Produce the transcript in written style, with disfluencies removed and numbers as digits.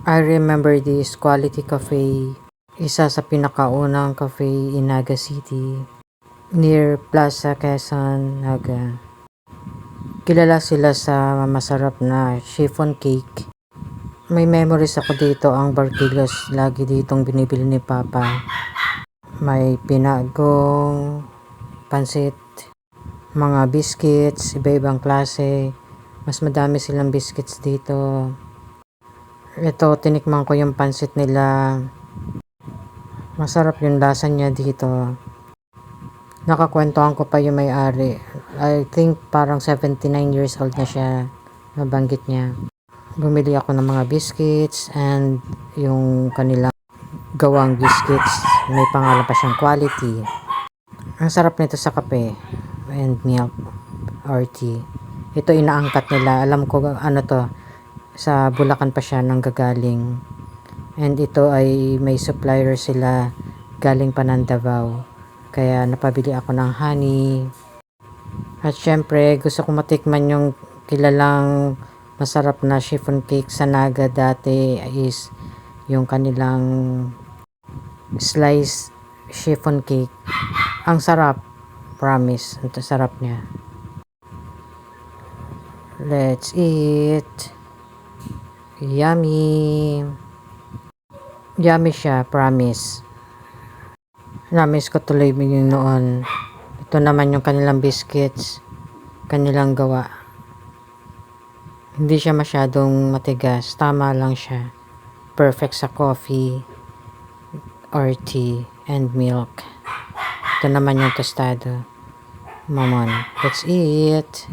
I remember this Quality Cafe, isa sa pinakaunang cafe in Naga City, near Plaza Quezon, Naga. Kilala sila sa masarap na chiffon cake. May memories ako dito, ang barquillos lagi ditong binibili ni Papa. May pinagong, pansit, mga biscuits, iba-ibang klase. Mas madami silang biscuits dito. Ito, tinikman ko yung pansit nila. Masarap yung lasa niya dito. Nakakwentuhan ko pa yung may-ari. I think parang 79 years old na siya. Nabanggit niya. Bumili ako ng mga biscuits and yung kanilang gawang biscuits. May pangalan pa siyang Quality. Ang sarap nito sa kape and milk or tea. Ito inaangkat nila. Alam ko ano to. Sa Bulacan pa siya nanggagaling. And ito ay may supplier sila galing pa ng Davao. Kaya napabili ako ng honey. At syempre gusto ko matikman yung kilalang masarap na chiffon cake sa Naga dati is yung kanilang slice chiffon cake. Ang sarap. Promise. Ang sarap niya. Let's eat. Yummy. Yummy siya. Promise. Namiss ko tuloy yung noon. Ito naman yung kanilang biscuits. Kanilang gawa. Hindi siya masyadong matigas. Tama lang siya. Perfect sa coffee or tea and milk. Ito naman yung tostado. Mamon. Let's eat.